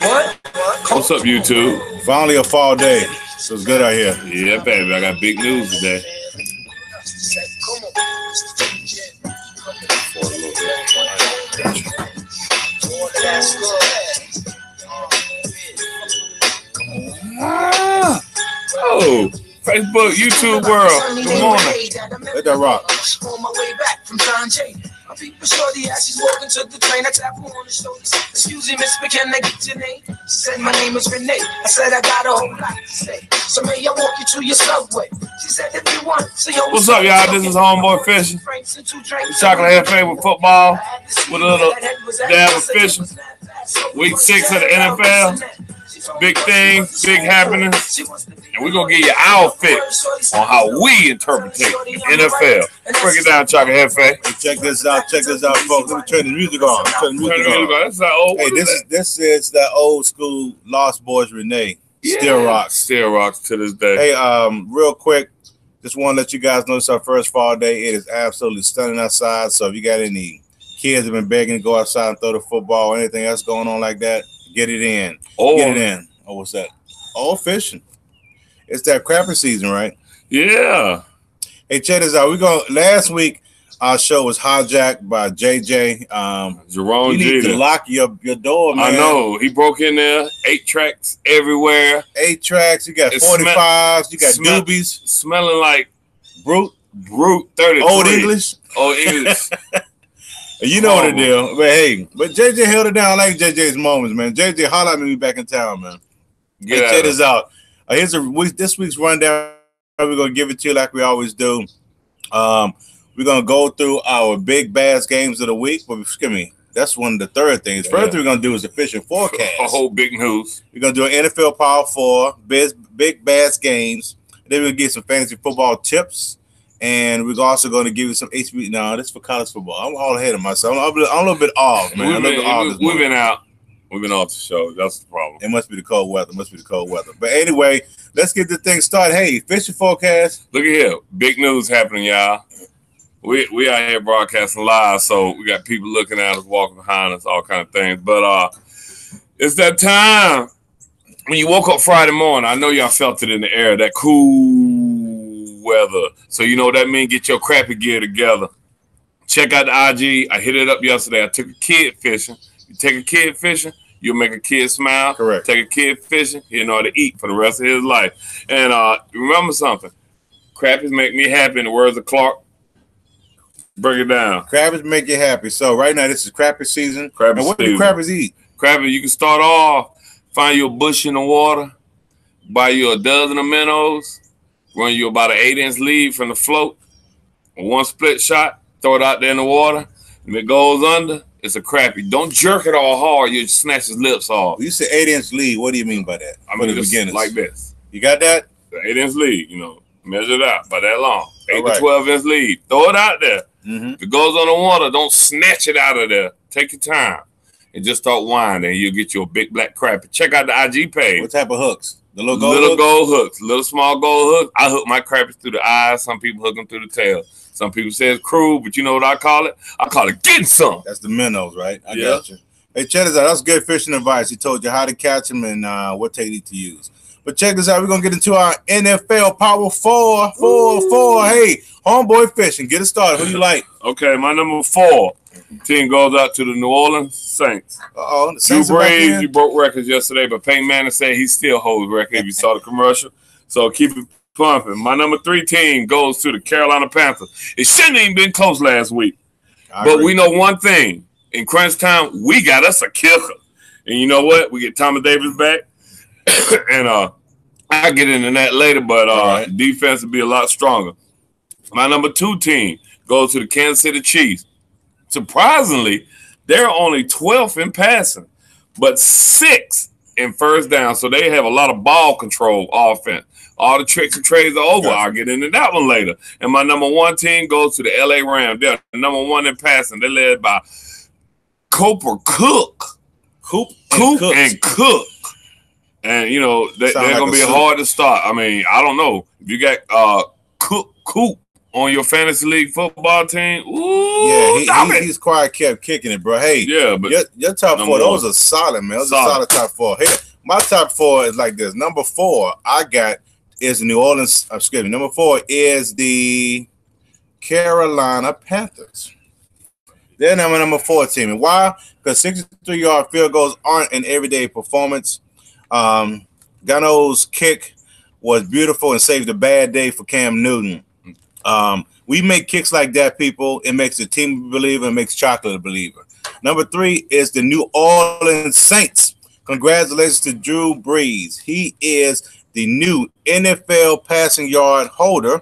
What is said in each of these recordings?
What? What's up, YouTube? Finally a fall day, so it's good out here. Yeah, baby. I got big news today. Oh, Facebook, YouTube world. Good morning. Let that rock. People shorty as she's walking to the train. I tap her on the shoulders. Excuse me, miss, but can I get your name? She said, my name is Renee. I said, I got a whole lot to say. So may I walk you to your subway? She said, if you want. So what's up, y'all? This is Homeboy Fishing. Chocolate Hefe with football. With a little dab of fishing. Week 6 of the NFL. Big things, big happenings. And we're going to give you our fix on how we interpret the NFL. Break it down, Chocolate Hefe. Hey, check this out, folks. Let me turn the music on. That's our old, hey, this is that old school Lost Boys Renee. Yeah. Still rocks to this day. Hey, real quick, just want to let you guys know it's our first fall day. It is absolutely stunning outside. So if you got any kids that have been begging to go outside and throw the football or anything else going on like that, get it in. Get it in. Oh, what's that? Oh, fishing. It's that crapper season, right? Yeah. Hey, check this out. Last week, our show was hijacked by JJ. Jerome You need to lock your door, man. I know. He broke in there. 8 tracks everywhere. 8 tracks. You got 45s. You got doobies. Smelling like Brute 33. Old English. You know what the deal. But JJ held it down. I like JJ's moments, man. JJ, holler at me back in town, man. Hey, check this out. Here's this week's rundown. We're going to give it to you like we always do. We're going to go through our big bass games of the week. But excuse me, that's one of the third things. First thing we're going to do is the fishing forecast. A whole big news. We're going to do an NFL Power 4, big bass games. And then we're going to get some fantasy football tips. And we're also going to give you some HB. No, this is for college football. I'm all ahead of myself. I'm a little bit off, man. We've been out. We've been off the show. That's the problem. It must be the cold weather. But anyway, let's get the thing started. Hey, fishing forecast. Look at here. Big news happening, y'all. We out here broadcasting live, so we got people looking at us, walking behind us, all kind of things. But it's that time when you woke up Friday morning. I know y'all felt it in the air, that cool weather. So you know what that means? Get your crappy gear together. Check out the IG. I hit it up yesterday. I took a kid fishing. You take a kid fishing, you'll make a kid smile. Correct. Take a kid fishing, he'll know how to eat for the rest of his life. And remember something. Crappies make me happy, in the words of Clark. Break it down. Crappies make you happy. So right now, this is crappie season. And what do crappies eat? Crappie, you can start off, find you a bush in the water, buy you a dozen of minnows, run you about an 8-inch lead from the float, one split shot, throw it out there in the water. If it goes under, it's a crappie. Don't jerk it all hard. You just snatch his lips off. You say 8-inch lead. What do you mean by that? I mean, just like this. You got that? The 8-inch lead, measure it out by that long. 8 to 12-inch lead. Throw it out there. Mm-hmm. If it goes on the water, don't snatch it out of there. Take your time and just start winding. You'll get you a big black crappie. Check out the IG page. What type of hooks? The little gold hooks. Little small gold hooks. I hook my crappies through the eyes. Some people hook them through the tail. Some people say it's crude, but you know what I call it? I call it getting some. That's the minnows, right? I got you. Hey, check this out. That's good fishing advice. He told you how to catch them and what technique to use. But check this out. We're going to get into our NFL Power 4. Hey, homeboy fishing. Get it started. Who you like? Okay, my number 4 team goes out to the New Orleans Saints. Uh-oh. The Drew Saints Brees, you broke records yesterday, but Peyton Manning said he still holds record if you saw the commercial. So keep it pumping. My number 3 team goes to the Carolina Panthers. It shouldn't even been close last week. But we know one thing. In crunch time, we got us a kicker. And you know what? We get Thomas Davis back. And I'll get into that later, but defense will be a lot stronger. My number 2 team goes to the Kansas City Chiefs. Surprisingly, they're only 12th in passing, but 6th in first down. So they have a lot of ball control offense. All the tricks and trades are over. I'll get into that one later. And my number 1 team goes to the LA Rams. They're number 1 in passing. They're led by Cooper Cook. Coop and Cook. And, they're going to be hard to start. I mean, I don't know. If you got Coop on your fantasy league football team, ooh, yeah, he's quiet, kept kicking it, bro. Hey, yeah, but your top four, those are solid, man. Those are solid top four. Hey, my top four is like this. Number 4 I got is the New Orleans. Excuse me. Number 4 is the Carolina Panthers. They're number 4 team. And why? Because 63-yard field goals aren't an everyday performance. Gano's kick was beautiful and saved a bad day for Cam Newton. We make kicks like that, people. It makes the team a believer. It makes chocolate a believer. Number 3 is the New Orleans Saints. Congratulations to Drew Brees. He is the new NFL passing yard holder.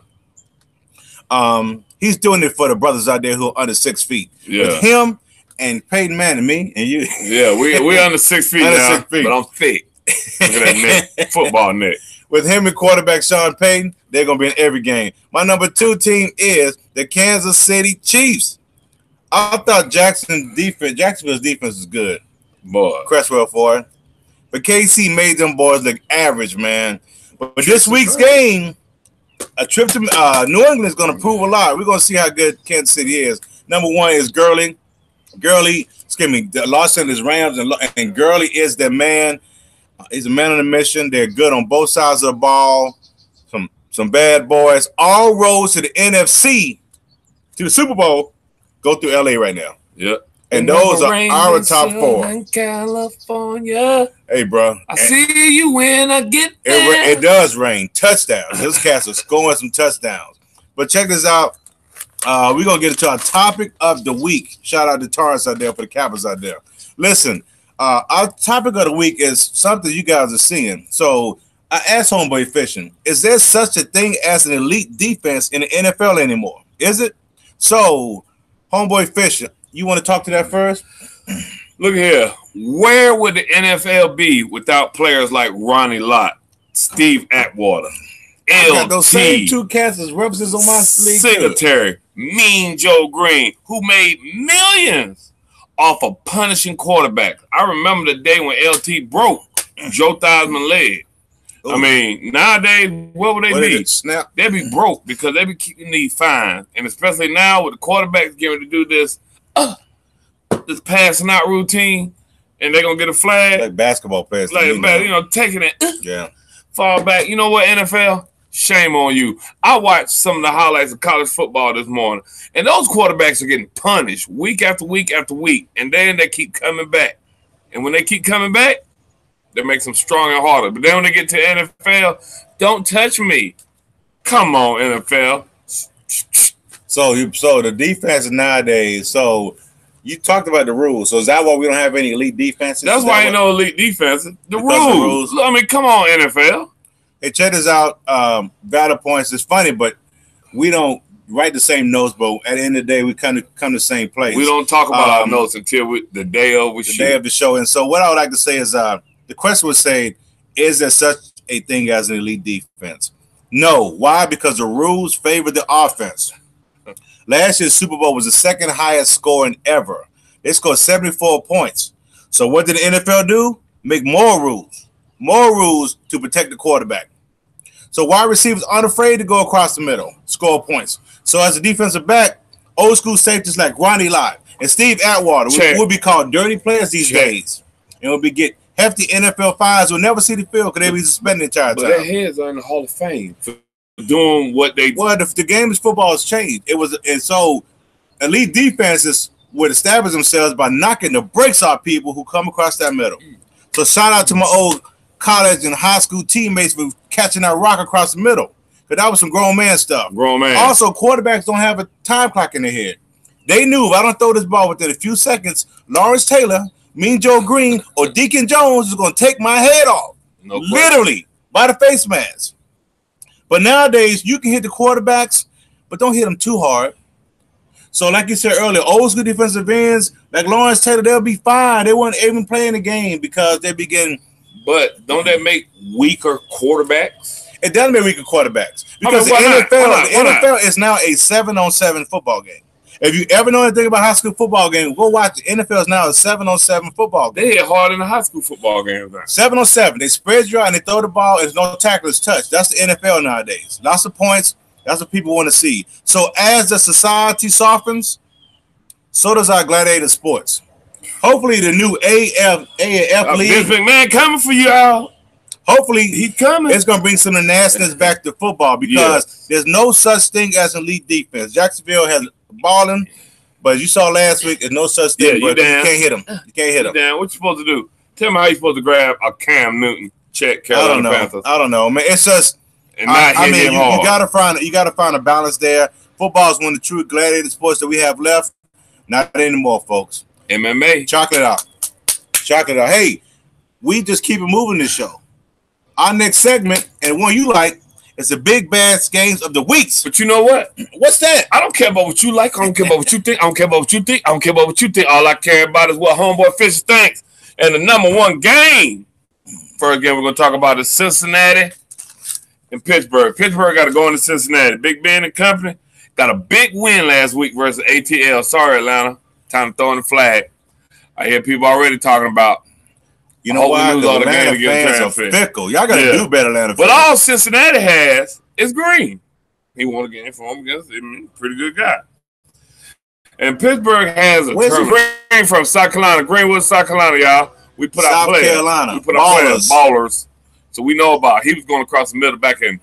He's doing it for the brothers out there who are under 6 feet. Yeah. With him and Peyton Manning, me and you. Yeah, we under 6 feet under now, 6 feet. but I'm thick. Look at that neck, football neck. With him and quarterback Sean Payton, they're going to be in every game. My number 2 team is the Kansas City Chiefs. I thought Jacksonville's defense is good. Boy. Cresswell for it. But KC made them boys look average, man. But this week's game, a trip to New England is going to prove a lot. We're going to see how good Kansas City is. Number 1 is Gurley. The Los Angeles Rams, and Gurley is the man. He's a man on a mission. They're good on both sides of the ball. Some bad boys. All roads to the NFC, to the Super Bowl, go through LA right now. Yep. And those are our top 4. California. Hey, bro. I see you when I get there. It does rain. Touchdowns. Those cats are scoring some touchdowns. But check this out. We're going to get into our topic of the week. Shout out to Torrance out there for the Capitals out there. Listen, our topic of the week is something you guys are seeing. So I asked Homeboy Fishing, is there such a thing as an elite defense in the NFL anymore? Is it? So, Homeboy Fishing, you want to talk to that first? Look here. Where would the NFL be without players like Ronnie Lott, Steve Atwater, I got those same LT, 2 cats as references on my league. Singletary, Mean Joe Green, who made millions off of punishing quarterbacks? I remember the day when LT broke Joe Theismann's leg. Ooh. I mean, nowadays, what would they be? They'd be broke because they be keeping these fines. And especially now with the quarterbacks getting to do this passing out routine, and they're going to get a flag. Like basketball players. Like, taking it. Yeah. Fall back. You know what, NFL? Shame on you. I watched some of the highlights of college football this morning, and those quarterbacks are getting punished week after week after week, and then they keep coming back. And when they keep coming back, that makes them stronger and harder. But then when they get to NFL, don't touch me. Come on, NFL. So the defense nowadays, so you talked about the rules. So is that why we don't have any elite defenses? That's why ain't no elite defenses. The rules. I mean, come on, NFL. Hey, check this out. Battle points is funny, but we don't write the same notes, but at the end of the day, we kind of come to the same place. We don't talk about our notes until the day of the show. And so what I would like to say is the question was saying, is there such a thing as an elite defense? No. Why? Because the rules favor the offense. Last year's Super Bowl was the second highest scoring ever. They scored 74 points. So what did the NFL do? Make more rules to protect the quarterback. So wide receivers aren't afraid to go across the middle, score points. So as a defensive back, old school safeties like Ronnie Lott and Steve Atwater would be called dirty players these days. And will be get hefty NFL fines. Will never see the field because they be suspended the entire time. But their heads are in the Hall of Fame for doing what they do. Well, the game of football has changed. And so elite defenses would establish themselves by knocking the brakes off people who come across that middle. So shout out to my old college and high school teammates for catching that rock across the middle. Because that was some grown man stuff. Grown man. Also, quarterbacks don't have a time clock in their head. They knew if I don't throw this ball within a few seconds, Lawrence Taylor, Mean Joe Green, or Deacon Jones is going to take my head off. No literally, by the face mask. But nowadays, you can hit the quarterbacks, but don't hit them too hard. So like you said earlier, old school defensive ends, like Lawrence Taylor, they'll be fine. They weren't even playing the game because they be getting. But don't that make weaker quarterbacks? It doesn't make weaker quarterbacks. Because the NFL is now a 7-on-7 football game. If you ever know anything about high school football game, go watch. The NFL is now a 7-on-7 football game. They hit hard in the high school football games. 7-on-7. They spread you out and they throw the ball. There's no tacklers touch. That's the NFL nowadays. Lots of points, That's what people want to see. So as the society softens, so does our gladiator sports. Hopefully the new AAF league. Vince McMahon coming for you all. Hopefully he's coming. It's going to bring some of the nastiness back to football because there's no such thing as elite defense. Jacksonville has balling, but as you saw last week, there's no such thing. You can't hit them. You can't hit them. Damn, what you supposed to do? Tell me how you supposed to grab a Cam Newton check Carolina Panthers. I don't know, man. It's just and not hit him hard. You gotta find a balance there. Football is one of the true gladiator sports that we have left. Not anymore, folks. MMA. Chocolate out. Hey, we just keep it moving this show. Our next segment, and one you like, is the big bad games of the weeks. But you know what? What's that? I don't care about what you like. I don't care about what you think. I don't care about what you think. I don't care about what you think. All I care about is what homeboy Fisher thinks. And the number one game. First game we're going to talk about is Cincinnati and Pittsburgh. Pittsburgh got to go into Cincinnati. Big Ben and company got a big win last week versus ATL. Sorry, Atlanta. Time to throw in the flag. I hear people already talking about. You know why? Atlanta fans are fickle. Y'all got to do better, Atlanta fans. But all Cincinnati has is Green. He won a game for him against him. Pretty good guy. And Pittsburgh has a Green from South Carolina. Greenwood, South Carolina, y'all. We put our players. Carolina. We put our players ballers. So we know about. He was going across the middle back in.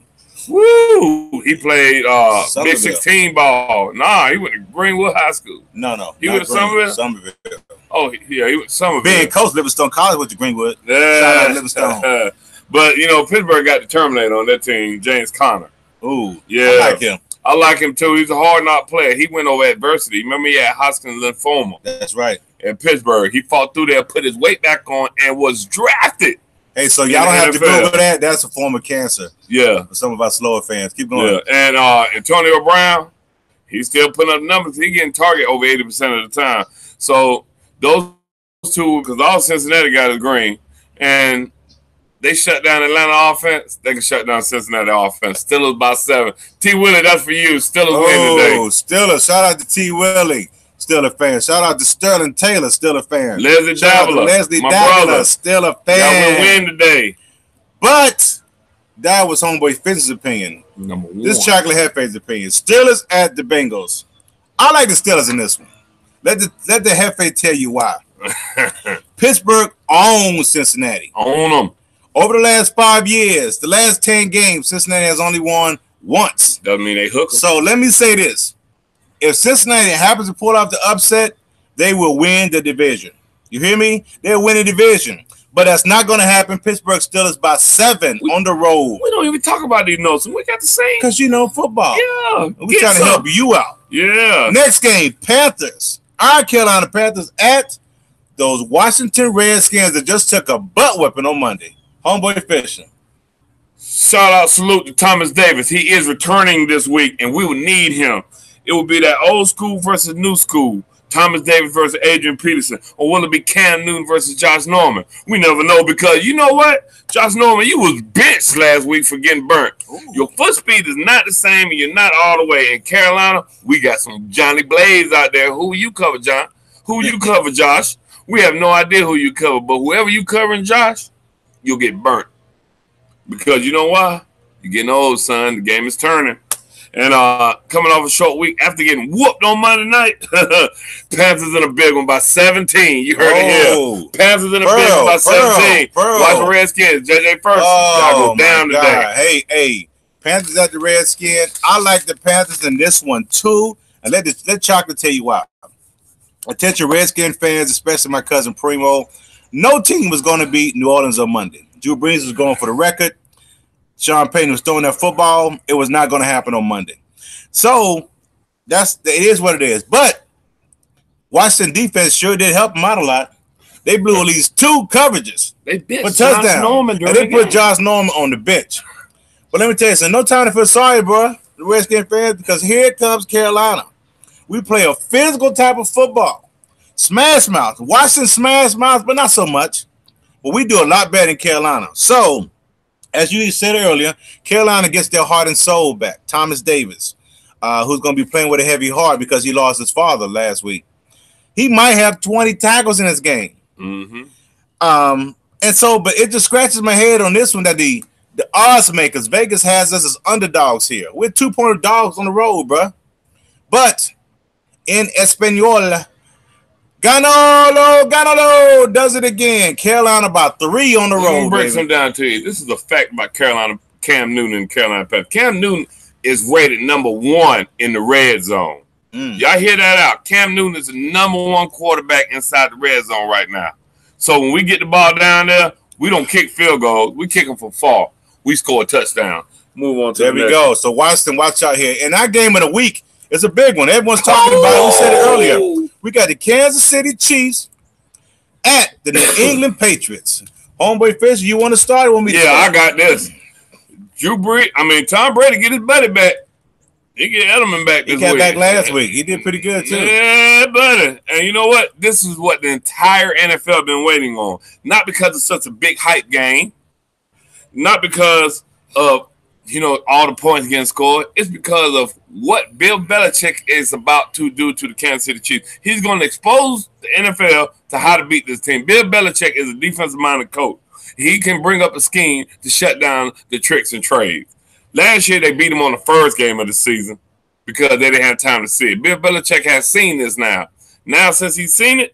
Woo! He played Big 16 ball. Nah, he went to Greenwood High School. No. He went to Somerville? Somerville. Oh, yeah, he went to Somerville. Being coach Livingstone College went to Greenwood. Yeah. Shout out Livingstone. But, you know, Pittsburgh got the Terminator on that team, James Conner. Ooh, yeah. I like him. I like him, too. He's a hard-knock player. He went over adversity. Remember, he had Hodgkin's lymphoma. That's right. In Pittsburgh. He fought through there, put his weight back on, and was drafted. Hey, so y'all don't have to Google that. That's a form of cancer. Yeah. For some of our slower fans. Keep going. Yeah. And Antonio Brown, he's still putting up numbers. He's getting target over 80% of the time. So those two, because all Cincinnati got is Green, and they shut down Atlanta offense, they can shut down Cincinnati offense. Steelers by 7. T. Willie, that's for you. Steelers win today. Oh, Steelers. Shout out to T. Willie. Steeler fan. Shout out to Sterling Taylor, Steeler fan. Leslie Dabbler, my brother, Steeler fan. Y'all will win today. But that was homeboy Finch's opinion. Number one. This Chocolate Hefe's opinion. Steelers at the Bengals. I like the Steelers in this one. Let the Hefe tell you why. Pittsburgh owns Cincinnati. Own them. Over the last 5 years, the last 10 games, Cincinnati has only won once. Doesn't mean they hook them. So let me say this. If Cincinnati happens to pull off the upset, they will win the division. You hear me? They'll win the division. But that's not going to happen. Pittsburgh Steelers by 7 on the road. We don't even talk about these notes. We got the same. Because you know football. Yeah. We're trying to help you out. Yeah. Next game, Panthers. Our Carolina Panthers at those Washington Redskins that just took a butt whipping on Monday. Homeboy Fisher. Shout out, salute to Thomas Davis. He is returning this week, and we will need him. It will be that old school versus new school. Thomas Davis versus Adrian Peterson. Or will it be Cam Newton versus Josh Norman? We never know because you know what? Josh Norman, you was benched last week for getting burnt. Ooh. Your foot speed is not the same and you're not all the way. In Carolina, we got some Johnny Blaze out there. Who you cover, John? Who you cover, Josh? We have no idea who you cover, but whoever you covering, Josh, you'll get burnt. Because you know why? You're getting old, son. The game is turning. And coming off a short week after getting whooped on Monday night, Panthers in a big one by 17. You heard it here. Panthers in a big one by 17. Watch the Redskins. JJ first. Y'all go down today. Hey. Panthers at the Redskins. I like the Panthers in this one too. And let Chocolate tell you why. Attention Redskin fans, especially my cousin Primo. No team was going to beat New Orleans on Monday. Drew Brees was going for the record. Sean Payton was throwing that football. It was not going to happen on Monday. So it is what it is. But Washington defense sure did help them out a lot. They blew at least 2 coverages. They benched for touchdown. Norman and they put Josh Norman on the bench. But let me tell you something. No time to feel sorry, bro, the Redskins fans, because here comes Carolina. We play a physical type of football. Smash mouth. Washington smash mouth, but not so much. But we do a lot better in Carolina. So, as you said earlier, Carolina gets their heart and soul back. Thomas Davis, who's going to be playing with a heavy heart because he lost his father last week. He might have 20 tackles in this game. Mm-hmm. And so, but it just scratches my head on this one that the The odds makers, Vegas has us as underdogs here. We're 2-point dogs on the road, bro. But in Espanol, Ganolo does it again. Carolina about 3 on the road. Let me break some down to you. This is a fact about Carolina, Cam Newton and Carolina Panthers. Cam Newton is rated #1 in the red zone. Y'all hear that out? Cam Newton is the #1 quarterback inside the red zone right now. So when we get the ball down there, we don't kick field goals. We kick them from far. We score a touchdown. Move on to there we go. So watch out here. And our game of the week is a big one. Everyone's talking about it. We said it earlier. We got the Kansas City Chiefs at the New England Patriots. Homeboy Fisher, you want to start? Or want me to start? I got this. Tom Brady get his buddy back. He get Edelman back this week. He got back last week. He did pretty good, too. Yeah, buddy. And you know what? This is what the entire NFL been waiting on. Not because it's such a big hype game. Not because of, all the points getting scored. It's because of what Bill Belichick is about to do to the Kansas City Chiefs. He's going to expose the NFL to how to beat this team. Bill Belichick is a defensive-minded coach. He can bring up a scheme to shut down the tricks and trades. Last year, they beat him on the first game of the season because they didn't have time to see it. Bill Belichick has seen this now. Now, since he's seen it,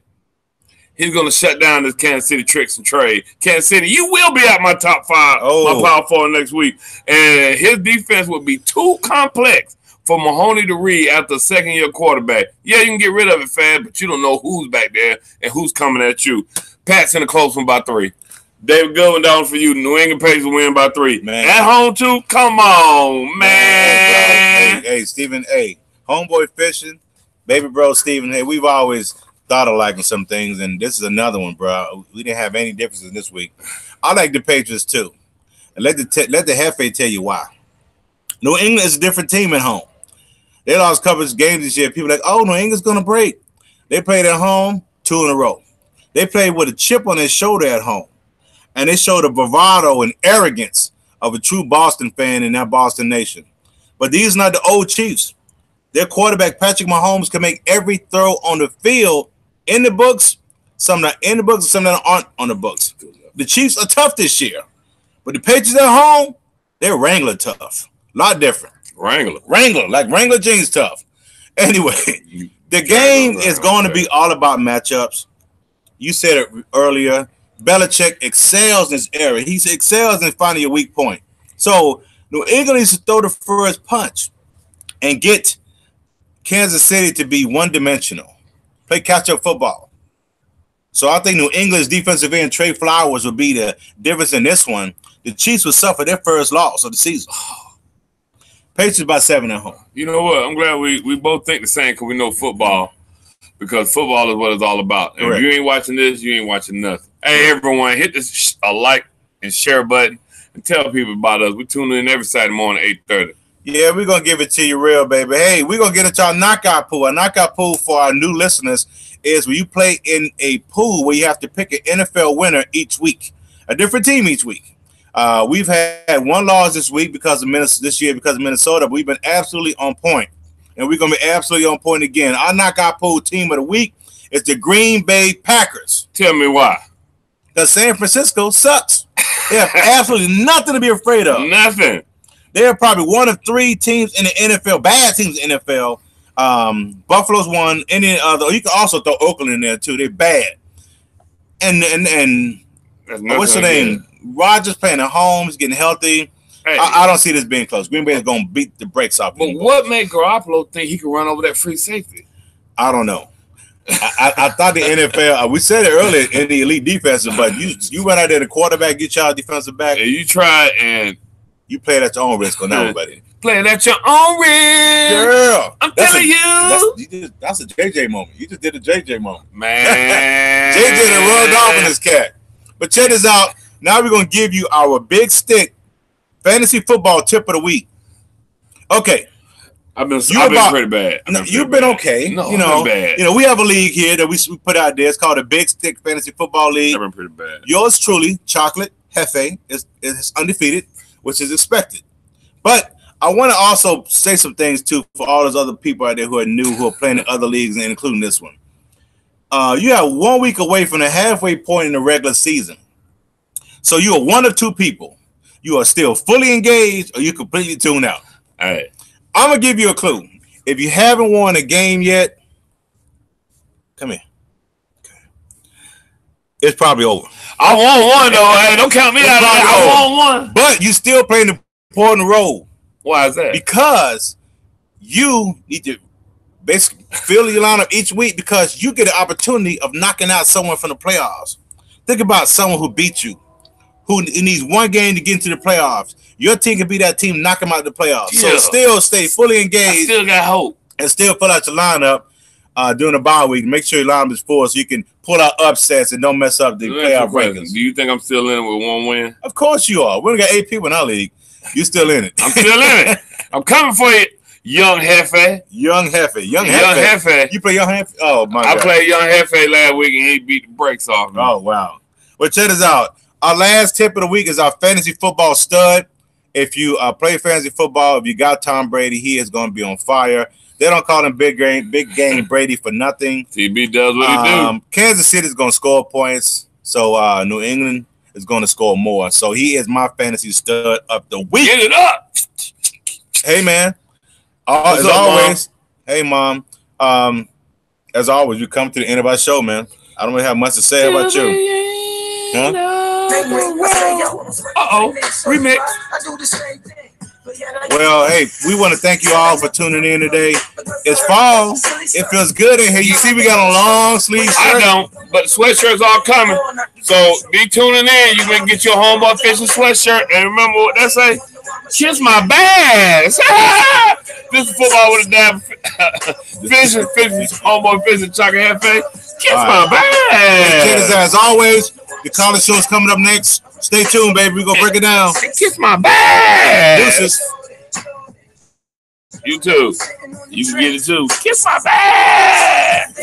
he's going to shut down this Kansas City tricks and trade. Kansas City, you will be out my top 5, my Power 4 next week. And his defense will be too complex for Mahoney to read after a second-year quarterback. Yeah, you can get rid of it fast, but you don't know who's back there and who's coming at you. Pat's in a close one by 3. David Goodwin down for you. New England Patriots win by 3. Man. At home, too? Come on, man. Hey, Stephen, homeboy fishing, baby bro, Stephen, we've always thought of liking some things, and this is another one, bro. We didn't have any differences this week. I like the Patriots, too. And let the Hefe tell you why. New England is a different team at home. They lost coverage games this year. People are like, New England's going to break. They played at home 2 in a row. They played with a chip on their shoulder at home. And they showed the bravado and arrogance of a true Boston fan in that Boston nation. But these are not the old Chiefs. Their quarterback, Patrick Mahomes, can make every throw on the field in the books. Some not in the books, and some that aren't on the books. The Chiefs are tough this year. But the Patriots at home, they're Wrangler tough. A lot different. Wrangler, like Wrangler jeans tough. Anyway, the game is going to be all about matchups. You said it earlier. Belichick excels in this area. He excels in finding a weak point. So New England needs to throw the first punch and get Kansas City to be one-dimensional. Play catch-up football. So I think New England's defensive end, Trey Flowers, will be the difference in this one. The Chiefs will suffer their first loss of the season. Patriots by 7 at home. You know what? I'm glad we both think the same because we know football. Because football is what it's all about. And if you ain't watching this, you ain't watching nothing. Hey, everyone, hit this like and share button and tell people about us. We tune in every Saturday morning at 8:30. Yeah, we're going to give it to you real, baby. Hey, we're going to get into our knockout pool. Our knockout pool for our new listeners is when you play in a pool where you have to pick an NFL winner each week, a different team each week. We've had one loss this week because of Minnesota, but we've been absolutely on point. And we're going to be absolutely on point again. Our knockout pool team of the week is the Green Bay Packers. Tell me why. Because San Francisco sucks. They have absolutely nothing to be afraid of. Nothing. They're probably one of 3 teams in the NFL, bad teams in the NFL. Buffalo's one, any other. You can also throw Oakland in there, too. They're bad. And what's the name? Rodgers playing at home. He's getting healthy. Hey. I don't see this being close. Green Bay is going to beat the brakes off. But what made Garoppolo think he could run over that free safety? I don't know. I thought the NFL, we said it earlier in the elite defensive, but you went out there, the quarterback, get y'all defensive back. And you tried and you played at your own risk on everybody. Playing at your own risk. Girl. I'm telling you. That's a JJ moment. You just did a JJ moment. Man. JJ done rubbed off on his cat. But check this out. Now we're going to give you our big stick fantasy football tip of the week. Okay. I've been pretty bad. You've been okay. No, I've been bad. We have a league here that we put out there. It's called the Big Stick Fantasy Football League. I've been pretty bad. Yours truly, Chocolate Hefe, is undefeated, which is expected. But I want to also say some things, too, for all those other people out there who are new, who are playing in other leagues, and including this one. You have 1 week away from the halfway point in the regular season. So you are one of 2 people. you are still fully engaged, or you completely tune out. All right. I'm gonna give you a clue. If you haven't won a game yet, come here. It's probably over. I won one though. Hey, don't count me out. I won one. But you still playing an important role. Why is that? Because you need to basically fill your lineup each week because you get an opportunity of knocking out someone from the playoffs. Think about someone who beat you, who needs one game to get into the playoffs. Your team can be that team, knock them out of the playoffs. Yeah. So still stay fully engaged. I still got hope. And still fill out your lineup during the bye week. Make sure your lineup is full so you can pull out upsets and don't mess up the playoff rankings. Do you think I'm still in it with one win? Of course you are. We only got 8 people in our league. You're still in it. I'm still in it. I'm coming for you, Young Hefe. Young Hefe. You play Young Hefe? Oh, my God. I played Young Hefe last week, and he beat the brakes off me. Oh, wow. Well, check this out. Our last tip of the week is our fantasy football stud. If you play fantasy football, if you got Tom Brady, he is going to be on fire. They don't call him Big Game Brady for nothing. TB does what he do. Kansas City is going to score points, so New England is going to score more. So he is my fantasy stud of the week. Get it up. Hey, man. As always, hey, Mom. As always, you come to the end of our show, man. I don't really have much to say about you. Huh? Uh-oh. Remix. Well, hey, we want to thank you all for tuning in today. It's fall. It feels good in here. You see we got a long sleeve shirt. I don't, but the sweatshirts all coming. So be tuning in. You can get your homeboy fishing sweatshirt. And remember what they say? Kiss my bass. This is Football with a Dab. Fishing, homeboy fishing, chocolate hefe. Kiss my bass. As always, the college show is coming up next. Stay tuned, baby. We're going to break it down. Kiss my bass. You too. You can get it too. Kiss my bass.